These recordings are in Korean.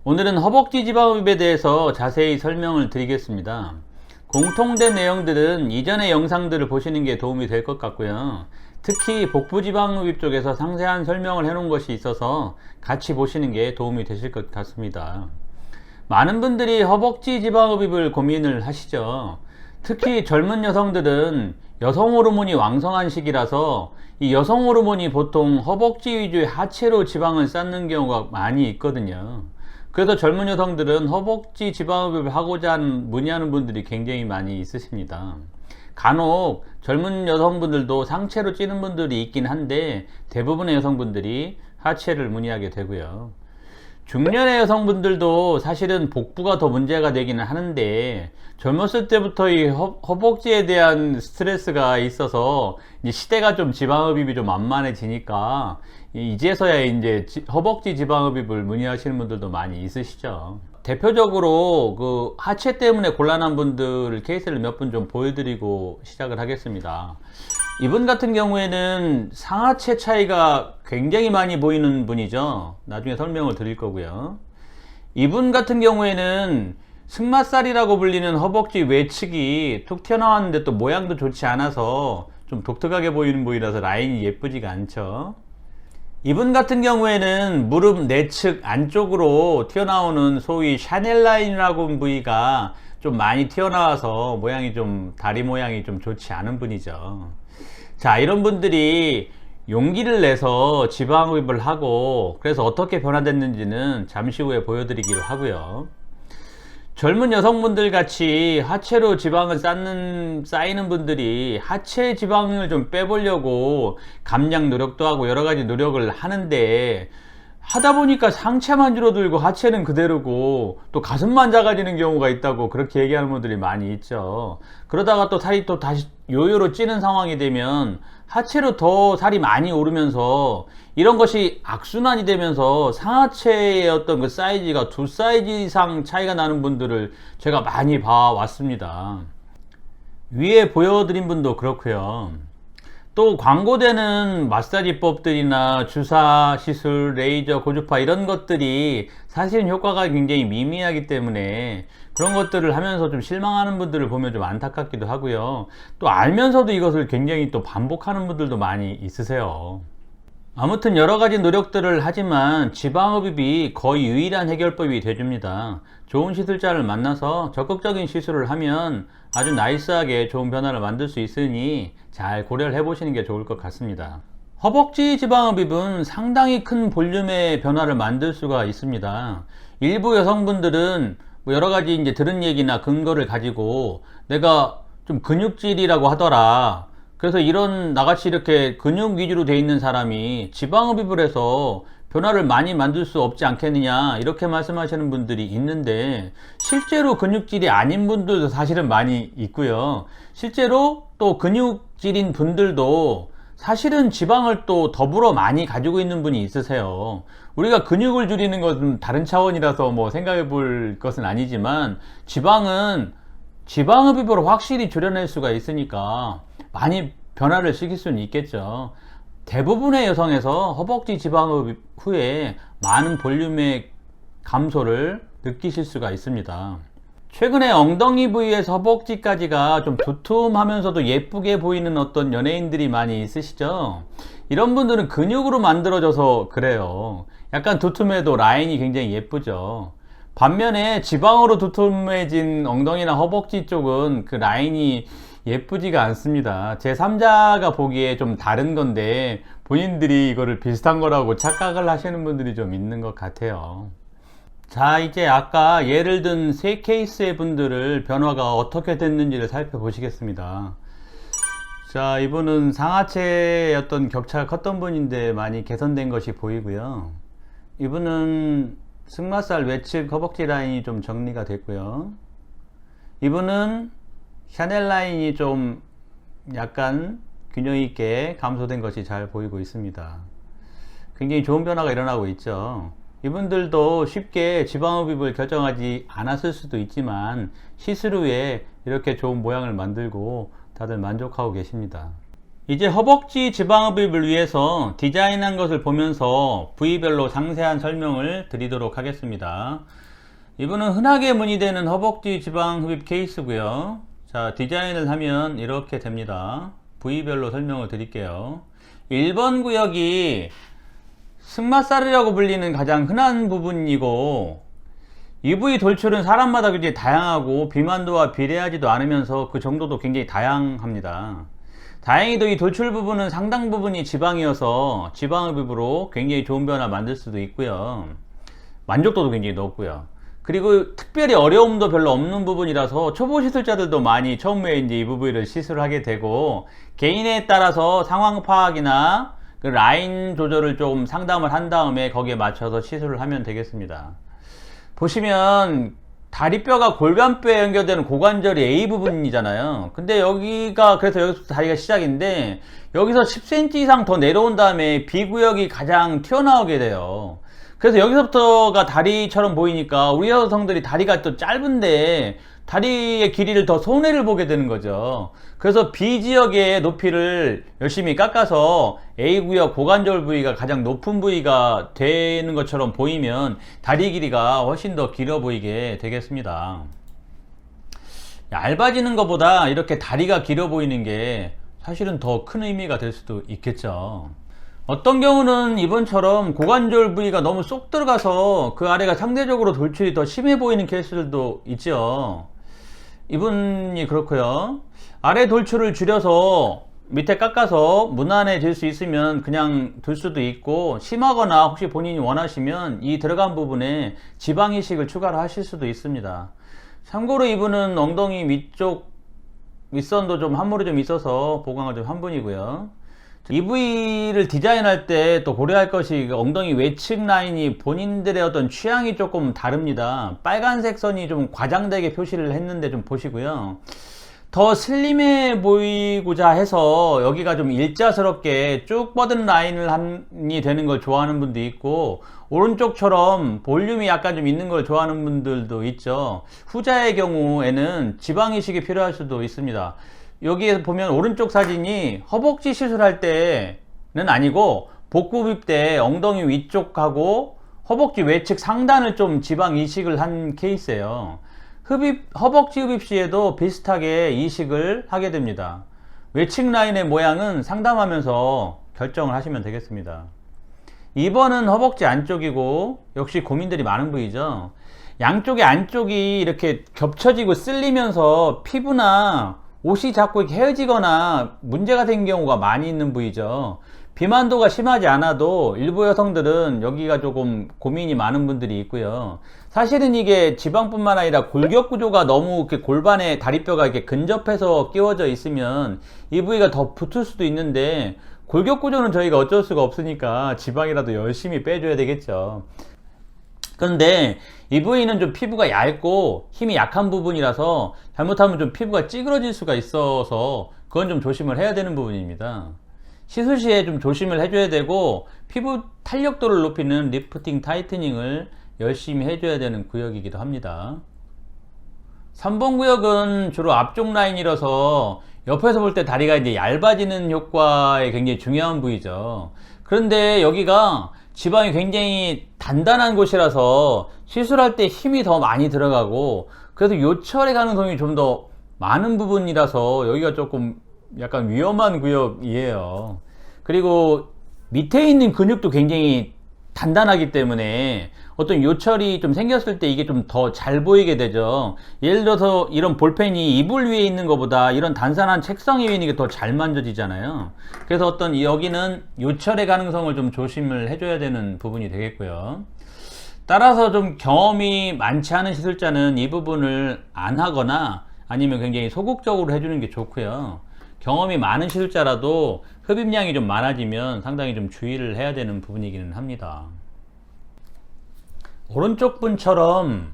오늘은 허벅지 지방흡입에 대해서 자세히 설명을 드리겠습니다. 공통된 내용들은 이전의 영상들을 보시는 게 도움이 될 것 같고요. 특히 복부 지방흡입 쪽에서 상세한 설명을 해 놓은 것이 있어서 같이 보시는 게 도움이 되실 것 같습니다. 많은 분들이 허벅지 지방흡입을 고민을 하시죠. 특히 젊은 여성들은 여성 호르몬이 왕성한 시기라서 이 여성 호르몬이 보통 허벅지 위주의 하체로 지방을 쌓는 경우가 많이 있거든요. 그래서 젊은 여성들은 허벅지 지방흡입을 하고자 문의하는 분들이 굉장히 많이 있으십니다. 간혹 젊은 여성분들도 상체로 찌는 분들이 있긴 한데 대부분의 여성분들이 하체를 문의하게 되고요. 중년의 여성분들도 사실은 복부가 더 문제가 되기는 하는데 젊었을 때부터 이 허벅지에 대한 스트레스가 있어서 이제 시대가 좀 지방흡입이 좀 만만해지니까 이제서야 이제 허벅지 지방흡입을 문의하시는 분들도 많이 있으시죠. 대표적으로 그 하체 때문에 곤란한 분들 케이스를 몇 분 좀 보여드리고 시작을 하겠습니다. 이분 같은 경우에는 상하체 차이가 굉장히 많이 보이는 분이죠. 나중에 설명을 드릴 거고요. 이분 같은 경우에는 승마살이라고 불리는 허벅지 외측이 툭 튀어나왔는데 또 모양도 좋지 않아서 좀 독특하게 보이는 부위라서 라인이 예쁘지가 않죠. 이분 같은 경우에는 무릎 내측 안쪽으로 튀어나오는 소위 샤넬 라인이라고 부위가 좀 많이 튀어나와서 모양이 좀 다리 모양이 좀 좋지 않은 분이죠. 자, 이런 분들이 용기를 내서 지방흡입을 하고 그래서 어떻게 변화됐는지는 잠시 후에 보여드리기로 하고요. 젊은 여성분들 같이 하체로 지방을 쌓이는 분들이 하체 지방을 좀 빼보려고 감량 노력도 하고 여러가지 노력을 하는데 하다 보니까 상체만 줄어들고 하체는 그대로고 또 가슴만 작아지는 경우가 있다고 그렇게 얘기하는 분들이 많이 있죠. 그러다가 또 살이 또 다시 요요로 찌는 상황이 되면 하체로 더 살이 많이 오르면서 이런 것이 악순환이 되면서 상하체의 어떤 그 사이즈가 두 사이즈 이상 차이가 나는 분들을 제가 많이 봐왔습니다. 위에 보여드린 분도 그렇고요. 또 광고되는 마사지법들이나 주사, 시술, 레이저, 고주파 이런 것들이 사실은 효과가 굉장히 미미하기 때문에 그런 것들을 하면서 좀 실망하는 분들을 보면 좀 안타깝기도 하고요. 또 알면서도 이것을 굉장히 또 반복하는 분들도 많이 있으세요. 아무튼 여러가지 노력들을 하지만 지방흡입이 거의 유일한 해결법이 되줍니다. 좋은 시술자를 만나서 적극적인 시술을 하면 아주 나이스하게 좋은 변화를 만들 수 있으니 잘 고려를 해보시는 게 좋을 것 같습니다. 허벅지 지방흡입은 상당히 큰 볼륨의 변화를 만들 수가 있습니다. 일부 여성분들은 뭐 여러가지 이제 들은 얘기나 근거를 가지고 내가 좀 근육질이라고 하더라. 그래서 이런 나같이 이렇게 근육 위주로 되어 있는 사람이 지방흡입을 해서 변화를 많이 만들 수 없지 않겠느냐 이렇게 말씀하시는 분들이 있는데 실제로 근육질이 아닌 분들도 사실은 많이 있고요. 실제로 또 근육질인 분들도 사실은 지방을 또 더불어 많이 가지고 있는 분이 있으세요. 우리가 근육을 줄이는 것은 다른 차원이라서 뭐 생각해 볼 것은 아니지만 지방은 지방흡입으로 확실히 줄여낼 수가 있으니까 많이 변화를 시킬 수는 있겠죠. 대부분의 여성에서 허벅지 지방흡입 후에 많은 볼륨의 감소를 느끼실 수가 있습니다. 최근에 엉덩이 부위에서 허벅지까지가 좀 두툼하면서도 예쁘게 보이는 어떤 연예인들이 많이 있으시죠? 이런 분들은 근육으로 만들어져서 그래요. 약간 두툼해도 라인이 굉장히 예쁘죠. 반면에 지방으로 두툼해진 엉덩이나 허벅지 쪽은 그 라인이 예쁘지가 않습니다. 제 3자가 보기에 좀 다른 건데 본인들이 이거를 비슷한 거라고 착각을 하시는 분들이 좀 있는 것 같아요. 자, 이제 아까 예를 든 세 케이스의 분들을 변화가 어떻게 됐는지를 살펴보시겠습니다. 자, 이분은 상하체의 어떤 격차가 컸던 분인데 많이 개선된 것이 보이고요. 이분은 승마살 외측 허벅지 라인이 좀 정리가 됐고요. 이분은 샤넬 라인이 좀 약간 균형 있게 감소된 것이 잘 보이고 있습니다. 굉장히 좋은 변화가 일어나고 있죠. 이분들도 쉽게 지방흡입을 결정하지 않았을 수도 있지만 시술 후에 이렇게 좋은 모양을 만들고 다들 만족하고 계십니다. 이제 허벅지 지방흡입을 위해서 디자인한 것을 보면서 부위별로 상세한 설명을 드리도록 하겠습니다. 이분은 흔하게 문의되는 허벅지 지방흡입 케이스고요. 자, 디자인을 하면 이렇게 됩니다. 부위별로 설명을 드릴게요. 1번 구역이 승마살이라고 불리는 가장 흔한 부분이고, 이 부위 돌출은 사람마다 굉장히 다양하고 비만도와 비례하지도 않으면서 그 정도도 굉장히 다양합니다. 다행히도 이 돌출 부분은 상당 부분이 지방이어서 지방흡입으로 굉장히 좋은 변화 만들 수도 있고요. 만족도도 굉장히 높고요. 그리고 특별히 어려움도 별로 없는 부분이라서 초보 시술자들도 많이 처음에 이제 이 부위를 시술하게 되고, 개인에 따라서 상황 파악이나 그 라인 조절을 좀 상담을 한 다음에 거기에 맞춰서 시술을 하면 되겠습니다. 보시면 다리뼈가 골반뼈에 연결되는 고관절이 A 부분이잖아요. 근데 여기가, 그래서 여기서 다리가 시작인데, 여기서 10cm 이상 더 내려온 다음에 B 구역이 가장 튀어나오게 돼요. 그래서 여기서부터가 다리처럼 보이니까 우리 여성들이 다리가 또 짧은데 다리의 길이를 더 손해를 보게 되는 거죠. 그래서 B 지역의 높이를 열심히 깎아서 A 구역 고관절 부위가 가장 높은 부위가 되는 것처럼 보이면 다리 길이가 훨씬 더 길어 보이게 되겠습니다. 얇아지는 것보다 이렇게 다리가 길어 보이는 게 사실은 더 큰 의미가 될 수도 있겠죠. 어떤 경우는 이번처럼 고관절 부위가 너무 쏙 들어가서 그 아래가 상대적으로 돌출이 더 심해 보이는 케이스들도 있죠. 이분이 그렇고요. 아래 돌출을 줄여서 밑에 깎아서 무난해질 수 있으면 그냥 둘 수도 있고, 심하거나 혹시 본인이 원하시면 이 들어간 부분에 지방 이식을 추가로 하실 수도 있습니다. 참고로 이분은 엉덩이 위쪽 윗선도 좀 함몰이 좀 있어서 보강을 좀 한 분이고요. 이 부위를 디자인할 때 또 고려할 것이 엉덩이 외측 라인이 본인들의 어떤 취향이 조금 다릅니다. 빨간색 선이 좀 과장되게 표시를 했는데 좀 보시고요. 더 슬림해 보이고자 해서 여기가 좀 일자스럽게 쭉 뻗은 라인이 되는 걸 좋아하는 분도 있고, 오른쪽처럼 볼륨이 약간 좀 있는 걸 좋아하는 분들도 있죠. 후자의 경우에는 지방 이식이 필요할 수도 있습니다. 여기에 보면 오른쪽 사진이 허벅지 시술할 때는 아니고 복부흡입 때 엉덩이 위쪽하고 허벅지 외측 상단을 좀 지방 이식을 한 케이스예요. 허벅지 흡입 시에도 비슷하게 이식을 하게 됩니다. 외측 라인의 모양은 상담하면서 결정을 하시면 되겠습니다. 2번은 허벅지 안쪽이고 역시 고민들이 많은 부위죠. 양쪽의 안쪽이 이렇게 겹쳐지고 쓸리면서 피부나 옷이 자꾸 이렇게 헤어지거나 문제가 생긴 경우가 많이 있는 부위죠. 비만도가 심하지 않아도 일부 여성들은 여기가 조금 고민이 많은 분들이 있고요. 사실은 이게 지방뿐만 아니라 골격 구조가 너무 이렇게 골반에 다리뼈가 이렇게 근접해서 끼워져 있으면 이 부위가 더 붙을 수도 있는데, 골격 구조는 저희가 어쩔 수가 없으니까 지방이라도 열심히 빼줘야 되겠죠. 그런데 이 부위는 좀 피부가 얇고 힘이 약한 부분이라서 잘못하면 좀 피부가 찌그러질 수가 있어서 그건 좀 조심을 해야 되는 부분입니다. 시술 시에 좀 조심을 해줘야 되고, 피부 탄력도를 높이는 리프팅 타이트닝을 열심히 해줘야 되는 구역이기도 합니다. 3번 구역은 주로 앞쪽 라인이라서 옆에서 볼 때 다리가 이제 얇아지는 효과에 굉장히 중요한 부위죠. 그런데 여기가 지방이 굉장히 단단한 곳이라서 시술할 때 힘이 더 많이 들어가고, 그래서 요철의 가능성이 좀 더 많은 부분이라서 여기가 조금 약간 위험한 구역이에요. 그리고 밑에 있는 근육도 굉장히 단단하기 때문에 어떤 요철이 좀 생겼을 때 이게 좀 더 잘 보이게 되죠. 예를 들어서 이런 볼펜이 이불 위에 있는 것보다 이런 단단한 책상 위에 있는 게 더 잘 만져지잖아요. 그래서 어떤 여기는 요철의 가능성을 좀 조심을 해줘야 되는 부분이 되겠고요. 따라서 좀 경험이 많지 않은 시술자는 이 부분을 안 하거나 아니면 굉장히 소극적으로 해주는 게 좋고요. 경험이 많은 시술자라도 흡입량이 좀 많아지면 상당히 좀 주의를 해야 되는 부분이기는 합니다. 오른쪽 분처럼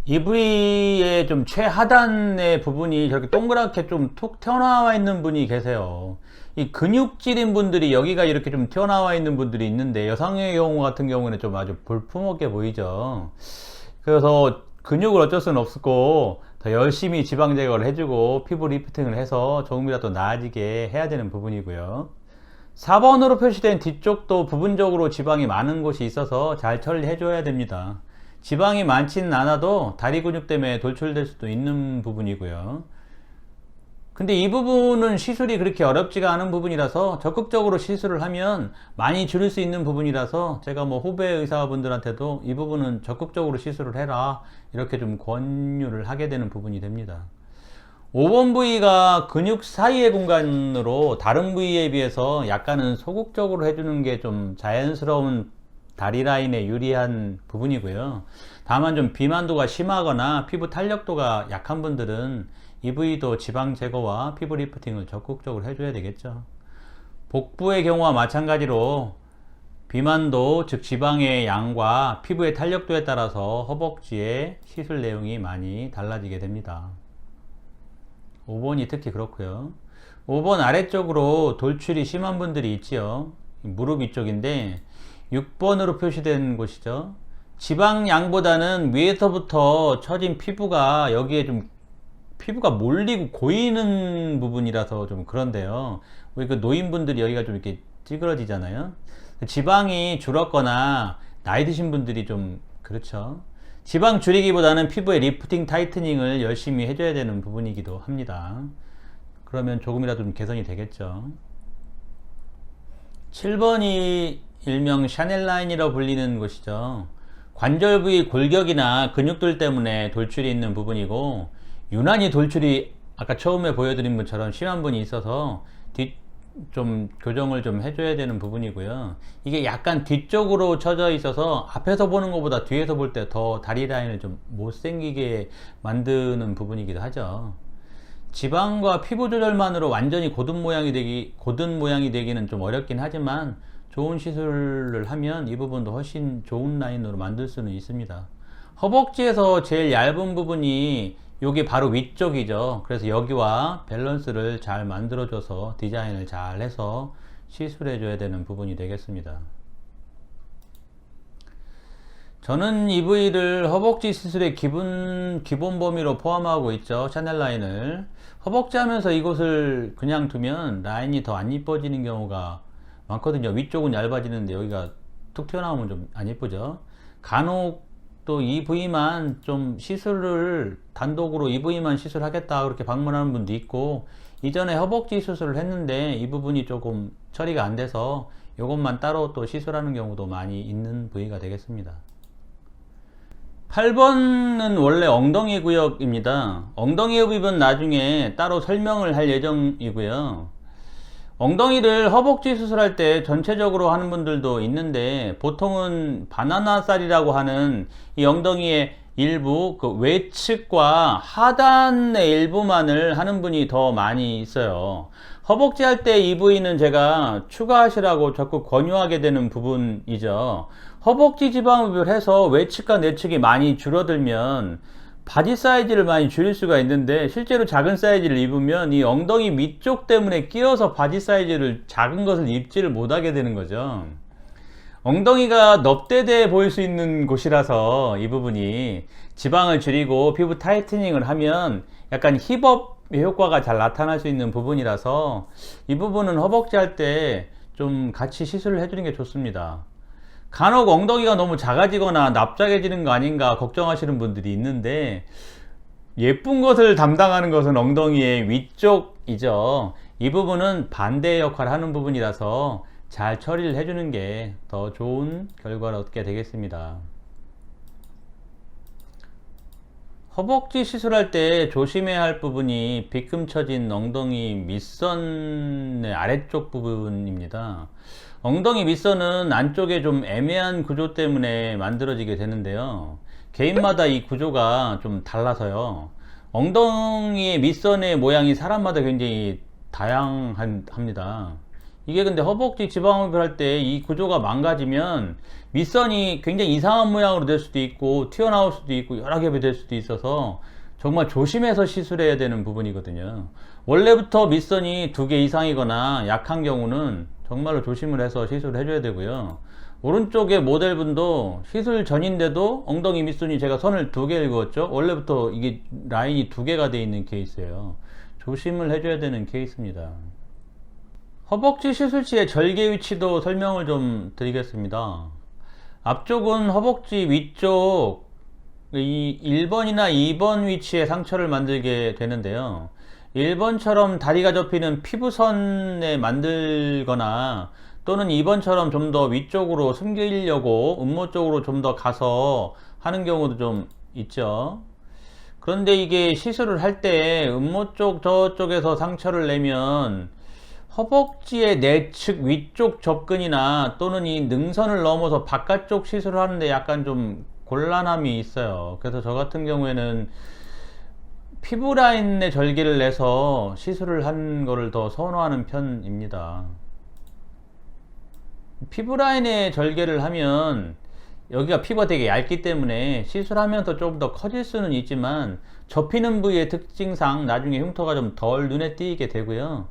이 부위의 좀 최하단의 부분이 저렇게 동그랗게 좀 툭 튀어나와 있는 분이 계세요. 이 근육질인 분들이 여기가 이렇게 좀 튀어나와 있는 분들이 있는데, 여성의 경우 같은 경우는 좀 아주 볼품없게 보이죠. 그래서 근육을 어쩔 수는 없고 더 열심히 지방 제거를 해주고 피부 리프팅을 해서 조금이라도 나아지게 해야 되는 부분이고요. 4번으로 표시된 뒤쪽도 부분적으로 지방이 많은 곳이 있어서 잘 처리해 줘야 됩니다. 지방이 많지는 않아도 다리 근육 때문에 돌출될 수도 있는 부분이고요. 근데 이 부분은 시술이 그렇게 어렵지가 않은 부분이라서 적극적으로 시술을 하면 많이 줄일 수 있는 부분이라서 제가 뭐 후배 의사분들한테도 이 부분은 적극적으로 시술을 해라 이렇게 좀 권유를 하게 되는 부분이 됩니다. 5번 부위가 근육 사이의 공간으로 다른 부위에 비해서 약간은 소극적으로 해주는 게 좀 자연스러운 다리 라인에 유리한 부분이고요. 다만 좀 비만도가 심하거나 피부 탄력도가 약한 분들은 이 부위도 지방 제거와 피부 리프팅을 적극적으로 해줘야 되겠죠. 복부의 경우와 마찬가지로 비만도 즉 지방의 양과 피부의 탄력도에 따라서 허벅지의 시술 내용이 많이 달라지게 됩니다. 5번이 특히 그렇고요. 5번 아래쪽으로 돌출이 심한 분들이 있지요. 무릎 이쪽인데 6번으로 표시된 곳이죠. 지방 양보다는 위에서부터 처진 피부가 여기에 좀 피부가 몰리고 고이는 부분이라서 좀 그런데요. 우리 그 노인분들이 여기가 좀 이렇게 찌그러지잖아요. 지방이 줄었거나 나이 드신 분들이 좀 그렇죠. 지방 줄이기보다는 피부의 리프팅 타이트닝을 열심히 해줘야 되는 부분이기도 합니다. 그러면 조금이라도 좀 개선이 되겠죠. 7번이 일명 샤넬 라인이라고 불리는 곳이죠. 관절 부위 골격이나 근육들 때문에 돌출이 있는 부분이고 유난히 돌출이 아까 처음에 보여드린 분처럼 심한 분이 있어서 좀 교정을 좀 해줘야 되는 부분이고요. 이게 약간 뒤쪽으로 쳐져 있어서 앞에서 보는 것보다 뒤에서 볼 때 더 다리 라인을 좀 못생기게 만드는 부분이기도 하죠. 지방과 피부 조절만으로 완전히 고든 모양이 되기는 좀 어렵긴 하지만 좋은 시술을 하면 이 부분도 훨씬 좋은 라인으로 만들 수는 있습니다. 허벅지에서 제일 얇은 부분이 여기 바로 위쪽이죠. 그래서 여기와 밸런스를 잘 만들어줘서 디자인을 잘 해서 시술해 줘야 되는 부분이 되겠습니다. 저는 이 부위를 허벅지 시술의 기본 범위로 포함하고 있죠. 샤넬 라인을. 허벅지 하면서 이곳을 그냥 두면 라인이 더 안 이뻐지는 경우가 많거든요. 위쪽은 얇아지는데 여기가 툭 튀어나오면 좀 안 이쁘죠. 간혹 또 이 부위만 좀 시술을 단독으로 이 부위만 시술하겠다 그렇게 방문하는 분도 있고 이전에 허벅지 수술을 했는데 이 부분이 조금 처리가 안 돼서 이것만 따로 또 시술하는 경우도 많이 있는 부위가 되겠습니다. 8번은 원래 엉덩이 구역입니다. 엉덩이 흡입은 나중에 따로 설명을 할 예정이고요. 엉덩이를 허벅지 수술할 때 전체적으로 하는 분들도 있는데 보통은 바나나살이라고 하는 이 엉덩이의 일부 그 외측과 하단의 일부만을 하는 분이 더 많이 있어요. 허벅지 할 때 이 부위는 제가 추가하시라고 자꾸 권유하게 되는 부분이죠. 허벅지 지방흡입을 해서 외측과 내측이 많이 줄어들면 바지 사이즈를 많이 줄일 수가 있는데 실제로 작은 사이즈를 입으면 이 엉덩이 밑쪽 때문에 끼어서 바지 사이즈를 작은 것을 입지를 못하게 되는 거죠. 엉덩이가 넙대대해 보일 수 있는 곳이라서 이 부분이 지방을 줄이고 피부 타이트닝을 하면 약간 힙업의 효과가 잘 나타날 수 있는 부분이라서 이 부분은 허벅지 할 때 좀 같이 시술을 해주는 게 좋습니다. 간혹 엉덩이가 너무 작아지거나 납작해지는 거 아닌가 걱정하시는 분들이 있는데 예쁜 것을 담당하는 것은 엉덩이의 위쪽이죠. 이 부분은 반대의 역할을 하는 부분이라서 잘 처리를 해주는 게 더 좋은 결과를 얻게 되겠습니다. 허벅지 시술할 때 조심해야 할 부분이 비금처진 엉덩이 밑선의 아래쪽 부분입니다. 엉덩이 밑선은 안쪽에 좀 애매한 구조 때문에 만들어지게 되는데요. 개인마다 이 구조가 좀 달라서요. 엉덩이의 밑선의 모양이 사람마다 굉장히 다양합니다. 이게 근데 허벅지 지방흡입을 할 때 이 구조가 망가지면 밑선이 굉장히 이상한 모양으로 될 수도 있고 튀어나올 수도 있고 여러 겹이 될 수도 있어서 정말 조심해서 시술해야 되는 부분이거든요. 원래부터 밑선이 2개 이상이거나 약한 경우는 정말로 조심을 해서 시술을 해줘야 되고요. 오른쪽의 모델분도 시술 전인데도 엉덩이 밑선이 제가 선을 2개 그었죠. 원래부터 이게 라인이 2개가 돼 있는 케이스예요. 조심을 해줘야 되는 케이스입니다. 허벅지 시술 시의 절개 위치도 설명을 좀 드리겠습니다. 앞쪽은 허벅지 위쪽 이 1번이나 2번 위치에 상처를 만들게 되는데요. 1번처럼 다리가 접히는 피부선에 만들거나 또는 2번처럼 좀 더 위쪽으로 숨기려고 음모 쪽으로 좀 더 가서 하는 경우도 좀 있죠. 그런데 이게 시술을 할 때 음모 쪽 저쪽에서 상처를 내면 허벅지의 내측 위쪽 접근이나 또는 이 능선을 넘어서 바깥쪽 시술을 하는데 약간 좀 곤란함이 있어요. 그래서 저 같은 경우에는 피부 라인의 절개를 내서 시술을 한 거를 더 선호하는 편입니다. 피부 라인의 절개를 하면 여기가 피부가 되게 얇기 때문에 시술하면서 조금 더 커질 수는 있지만 접히는 부위의 특징상 나중에 흉터가 좀 덜 눈에 띄게 되고요.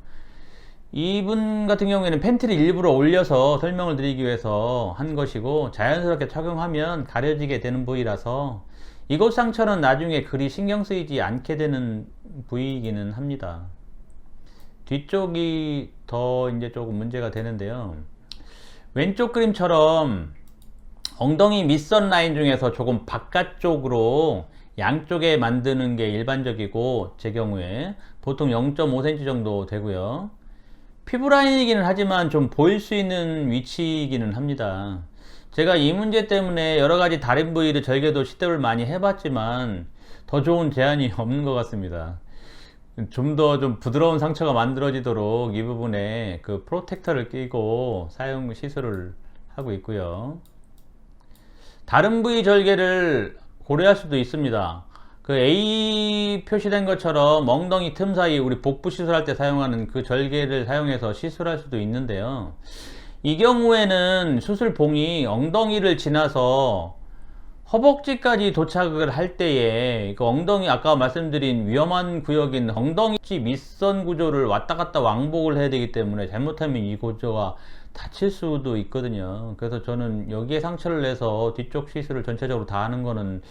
이분 같은 경우에는 팬티를 일부러 올려서 설명을 드리기 위해서 한 것이고 자연스럽게 착용하면 가려지게 되는 부위라서 이곳 상처는 나중에 그리 신경 쓰이지 않게 되는 부위이기는 합니다. 뒤쪽이 더 이제 조금 문제가 되는데요. 왼쪽 그림처럼 엉덩이 밑선 라인 중에서 조금 바깥쪽으로 양쪽에 만드는 게 일반적이고 제 경우에 보통 0.5cm 정도 되고요. 피부 라인이기는 하지만 좀 보일 수 있는 위치이기는 합니다. 제가 이 문제 때문에 여러가지 다른 부위를 절개도 시도를 많이 해봤지만 더 좋은 제안이 없는 것 같습니다. 좀 더 좀 부드러운 상처가 만들어지도록 이 부분에 그 프로텍터를 끼고 사용 시술을 하고 있고요. 다른 부위 절개를 고려할 수도 있습니다. 그 A 표시된 것처럼 엉덩이 틈 사이 우리 복부 시술할 때 사용하는 그 절개를 사용해서 시술할 수도 있는데요. 이 경우에는 수술봉이 엉덩이를 지나서 허벅지까지 도착을 할 때에 그 엉덩이 아까 말씀드린 위험한 구역인 엉덩이 밑선 구조를 왔다 갔다 왕복을 해야 되기 때문에 잘못하면 이 구조가 다칠 수도 있거든요. 그래서 저는 여기에 상처를 내서 뒤쪽 시술을 전체적으로 다 하는 거는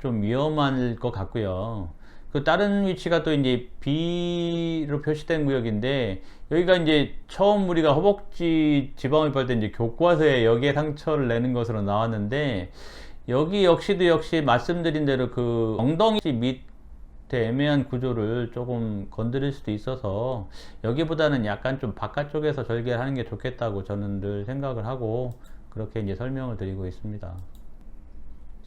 좀 위험할 것 같고요. 그 다른 위치가 또 이제 B로 표시된 구역인데 여기가 이제 처음 우리가 허벅지 지방흡입할 때 이제 교과서에 여기에 상처를 내는 것으로 나왔는데 여기 역시 말씀드린 대로 그 엉덩이 밑에 애매한 구조를 조금 건드릴 수도 있어서 여기보다는 약간 좀 바깥쪽에서 절개를 하는 게 좋겠다고 저는 늘 생각을 하고 그렇게 이제 설명을 드리고 있습니다.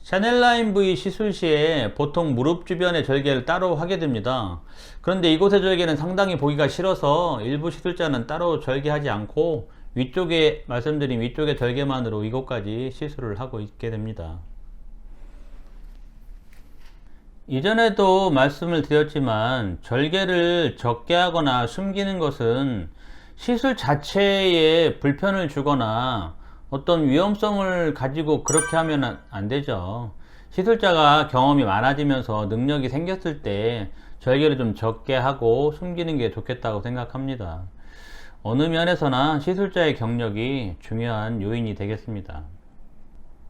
샤넬 라인 부위 시술 시에 보통 무릎 주변의 절개를 따로 하게 됩니다. 그런데 이곳의 절개는 상당히 보기가 싫어서 일부 시술자는 따로 절개하지 않고 위쪽에 말씀드린 위쪽의 절개만으로 이곳까지 시술을 하고 있게 됩니다. 이전에도 말씀을 드렸지만 절개를 적게 하거나 숨기는 것은 시술 자체에 불편을 주거나 어떤 위험성을 가지고 그렇게 하면 안 되죠. 시술자가 경험이 많아지면서 능력이 생겼을 때 절개를 좀 적게 하고 숨기는 게 좋겠다고 생각합니다. 어느 면에서나 시술자의 경력이 중요한 요인이 되겠습니다.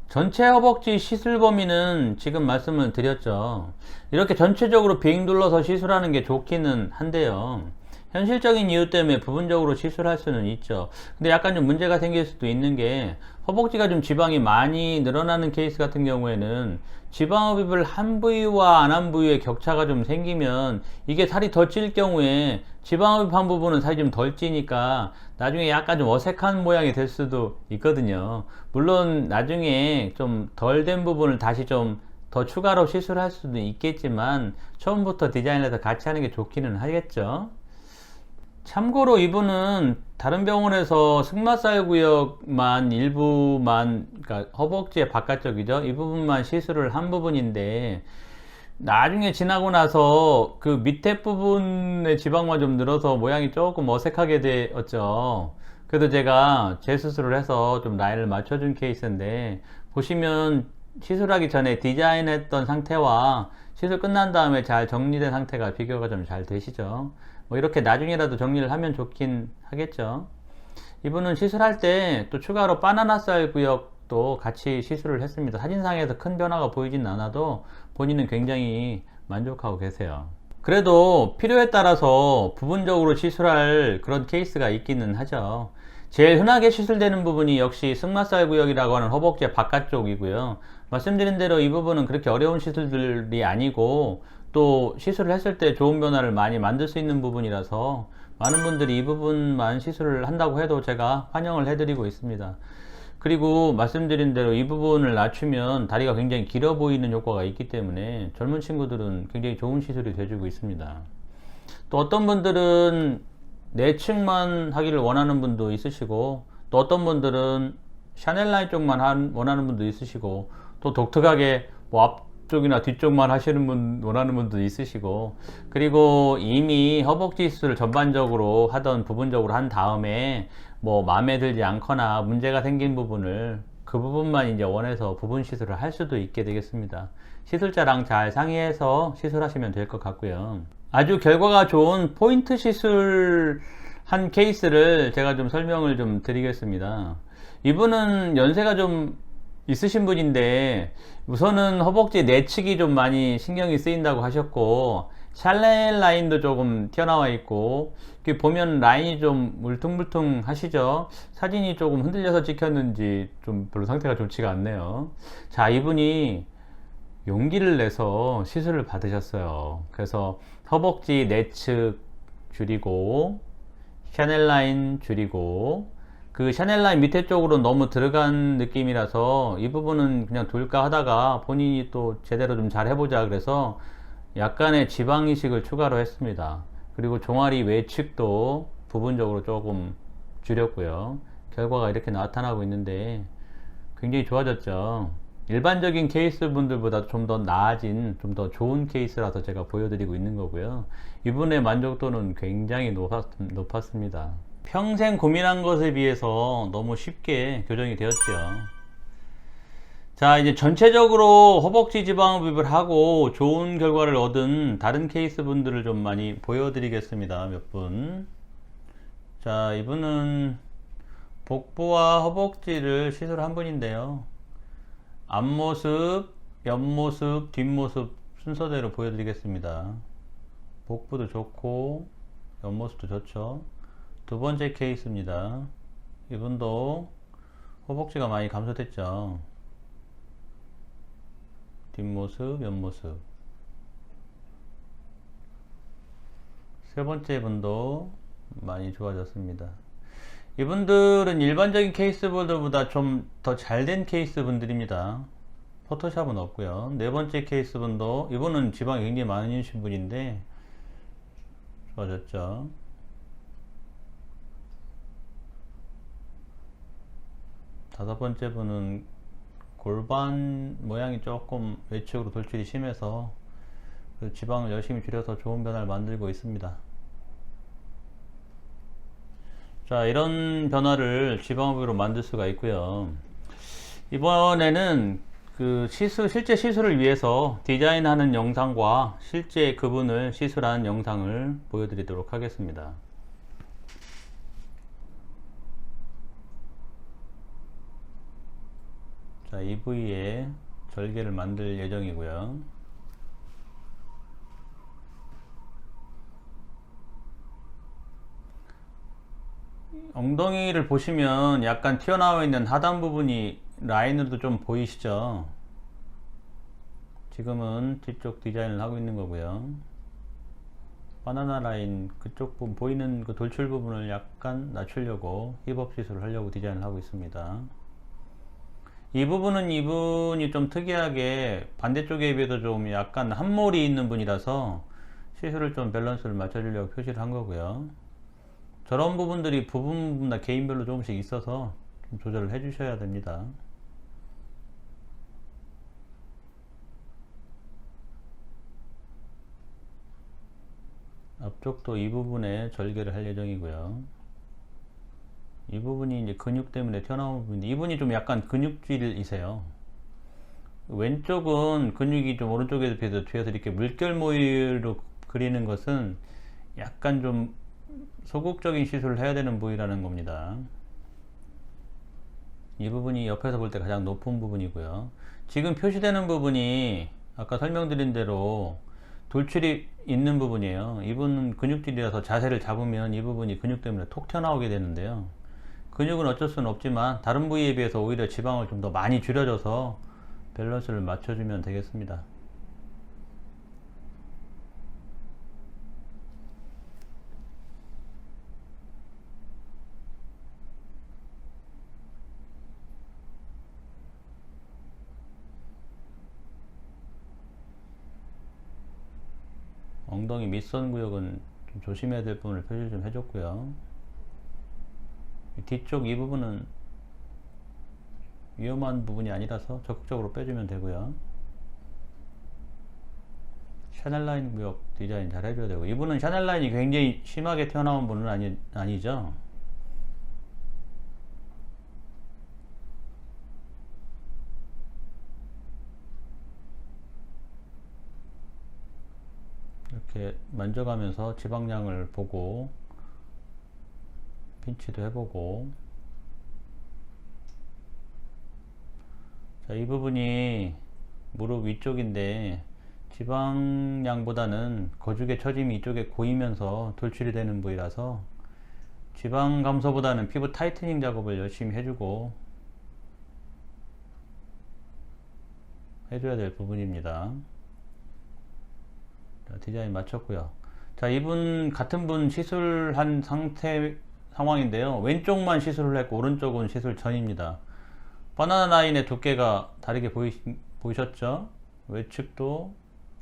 전체 허벅지 시술 범위는 지금 말씀을 드렸죠. 이렇게 전체적으로 빙 둘러서 시술하는 게 좋기는 한데요. 현실적인 이유 때문에 부분적으로 시술할 수는 있죠. 근데 약간 좀 문제가 생길 수도 있는 게 허벅지가 좀 지방이 많이 늘어나는 케이스 같은 경우에는 지방흡입을 한 부위와 안 한 부위의 격차가 좀 생기면 이게 살이 더 찔 경우에 지방흡입한 부분은 살이 좀 덜 찌니까 나중에 약간 좀 어색한 모양이 될 수도 있거든요. 물론 나중에 좀 덜 된 부분을 다시 좀 더 추가로 시술할 수도 있겠지만 처음부터 디자인해서 같이 하는 게 좋기는 하겠죠. 참고로 이분은 다른 병원에서 승마살 구역만 일부만, 그러니까 허벅지의 바깥쪽이죠, 이 부분만 시술을 한 부분인데 나중에 지나고 나서 그 밑에 부분의 지방만 좀 늘어서 모양이 조금 어색하게 되었죠. 그래도 제가 재수술을 해서 좀 라인을 맞춰준 케이스인데 보시면 시술하기 전에 디자인했던 상태와 시술 끝난 다음에 잘 정리된 상태가 비교가 좀 잘 되시죠. 뭐 이렇게 나중에라도 정리를 하면 좋긴 하겠죠. 이분은 시술할 때 또 추가로 바나나살 구역도 같이 시술을 했습니다. 사진상에서 큰 변화가 보이진 않아도 본인은 굉장히 만족하고 계세요. 그래도 필요에 따라서 부분적으로 시술할 그런 케이스가 있기는 하죠. 제일 흔하게 시술되는 부분이 역시 승마살 구역이라고 하는 허벅지 바깥쪽이고요. 말씀드린 대로 이 부분은 그렇게 어려운 시술들이 아니고 또 시술을 했을 때 좋은 변화를 많이 만들 수 있는 부분이라서 많은 분들이 이 부분만 시술을 한다고 해도 제가 환영을 해드리고 있습니다. 그리고 말씀드린 대로 이 부분을 낮추면 다리가 굉장히 길어 보이는 효과가 있기 때문에 젊은 친구들은 굉장히 좋은 시술이 돼주고 있습니다. 또 어떤 분들은 내측만 하기를 원하는 분도 있으시고, 또 어떤 분들은 샤넬 라인 쪽만 원하는 분도 있으시고, 또 독특하게 뭐 앞쪽이나 뒤쪽만 하시는 분 원하는 분도 있으시고, 그리고 이미 허벅지 시술을 전반적으로 하던 부분적으로 한 다음에 뭐 마음에 들지 않거나 문제가 생긴 부분을 그 부분만 이제 원해서 부분 시술을 할 수도 있게 되겠습니다. 시술자랑 잘 상의해서 시술하시면 될 것 같고요. 아주 결과가 좋은 포인트 시술 한 케이스를 제가 좀 설명을 좀 드리겠습니다. 이분은 연세가 좀 있으신 분인데 우선은 허벅지 내측이 좀 많이 신경이 쓰인다고 하셨고, 샬넬 라인도 조금 튀어나와 있고, 보면 라인이 좀 물퉁물퉁 하시죠. 사진이 조금 흔들려서 찍혔는지 좀 별로 상태가 좋지가 않네요. 자, 이분이 용기를 내서 시술을 받으셨어요. 그래서 허벅지 내측 줄이고 샤넬 라인 줄이고, 그 샤넬 라인 밑에 쪽으로 너무 들어간 느낌이라서 이 부분은 그냥 둘까 하다가 본인이 또 제대로 좀 잘 해보자 그래서 약간의 지방 이식을 추가로 했습니다. 그리고 종아리 외측도 부분적으로 조금 줄였고요. 결과가 이렇게 나타나고 있는데 굉장히 좋아졌죠. 일반적인 케이스 분들보다 좀 더 나아진, 좀 더 좋은 케이스라서 제가 보여드리고 있는 거고요. 이분의 만족도는 굉장히 높았습니다. 평생 고민한 것에 비해서 너무 쉽게 교정이 되었죠. 자, 이제 전체적으로 허벅지 지방흡입을 하고 좋은 결과를 얻은 다른 케이스 분들을 좀 많이 보여드리겠습니다. 몇 분. 자, 이분은 복부와 허벅지를 시술한 분인데요. 앞모습, 옆모습, 뒷모습 순서대로 보여드리겠습니다. 복부도 좋고 옆모습도 좋죠. 두 번째 케이스입니다. 이분도 허벅지가 많이 감소됐죠. 뒷모습, 옆모습. 세 번째 분도 많이 좋아졌습니다. 이분들은 일반적인 케이스분들보다 좀 더 잘된 케이스 분들입니다. 포토샵은 없고요. 네 번째 케이스 분도, 이분은 지방이 굉장히 많으신 분인데 좋아졌죠. 다섯 번째 분은 골반 모양이 조금 외측으로 돌출이 심해서 그 지방을 열심히 줄여서 좋은 변화를 만들고 있습니다. 자, 이런 변화를 지방흡입으로 만들 수가 있고요. 이번에는 그 실제 시술을 위해서 디자인하는 영상과 실제 그분을 시술한 영상을 보여드리도록 하겠습니다. 자, 이 부위에 절개를 만들 예정이고요. 엉덩이를 보시면 약간 튀어나와 있는 하단 부분이 라인으로도 좀 보이시죠? 지금은 뒤쪽 디자인을 하고 있는 거고요. 바나나 라인 그쪽 부분 보이는 그 돌출 부분을 약간 낮추려고 힙업 시술을 하려고 디자인을 하고 있습니다. 이 부분은 이분이 좀 특이하게 반대쪽에 비해서 좀 약간 함몰이 있는 분이라서 시술을 좀 밸런스를 맞춰주려고 표시를 한 거고요. 저런 부분들이 부분마다 개인별로 조금씩 있어서 좀 조절을 해 주셔야 됩니다. 앞쪽도 이 부분에 절개를 할 예정이고요. 이 부분이 이제 근육 때문에 튀어나온 부분인데, 이분이 좀 약간 근육질이세요. 왼쪽은 근육이 좀 오른쪽에 비해서 뒤에서 이렇게 물결 모이로 그리는 것은 약간 좀 소극적인 시술을 해야 되는 부위라는 겁니다. 이 부분이 옆에서 볼 때 가장 높은 부분이고요. 지금 표시되는 부분이 아까 설명드린 대로 돌출이 있는 부분이에요. 이분은 근육질이라서 자세를 잡으면 이 부분이 근육 때문에 톡 튀어나오게 되는데요. 근육은 어쩔 수는 없지만 다른 부위에 비해서 오히려 지방을 좀 더 많이 줄여줘서 밸런스를 맞춰주면 되겠습니다. 엉덩이 밑선 구역은 좀 조심해야 될 부분을 표시 좀 해줬고요. 뒤쪽 이 부분은 위험한 부분이 아니라서 적극적으로 빼주면 되고요. 샤넬 라인 구역 디자인 잘 해줘야 되고, 이분은 샤넬 라인이 굉장히 심하게 튀어나온 분은 아니죠. 이렇게 만져가면서 지방량을 보고 핀치도 해보고. 자, 이 부분이 무릎 위쪽인데 지방량보다는 거죽의 처짐이 이쪽에 고이면서 돌출이 되는 부위라서 지방 감소보다는 피부 타이트닝 작업을 열심히 해줘야 될 부분입니다. 자, 디자인 마쳤고요. 자, 이분 같은 분 시술한 상황인데요. 왼쪽만 시술을 했고 오른쪽은 시술 전입니다. 바나나 라인의 두께가 다르게 보이셨죠? 외측도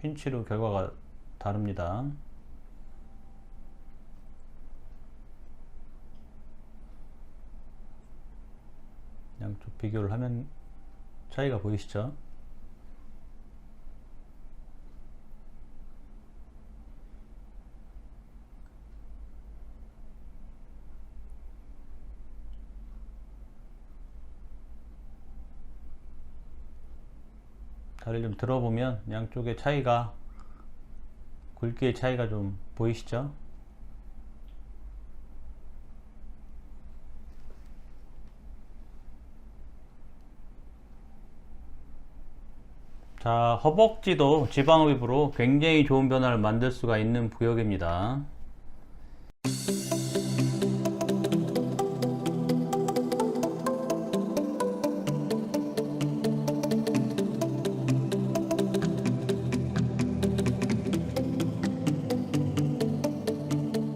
핀치로 결과가 다릅니다. 양쪽 비교를 하면 차이가 보이시죠? 다리를 좀 들어보면 양쪽의 차이가, 굵기의 차이가 좀 보이시죠? 자, 허벅지도 지방흡입으로 굉장히 좋은 변화를 만들 수가 있는 구역입니다.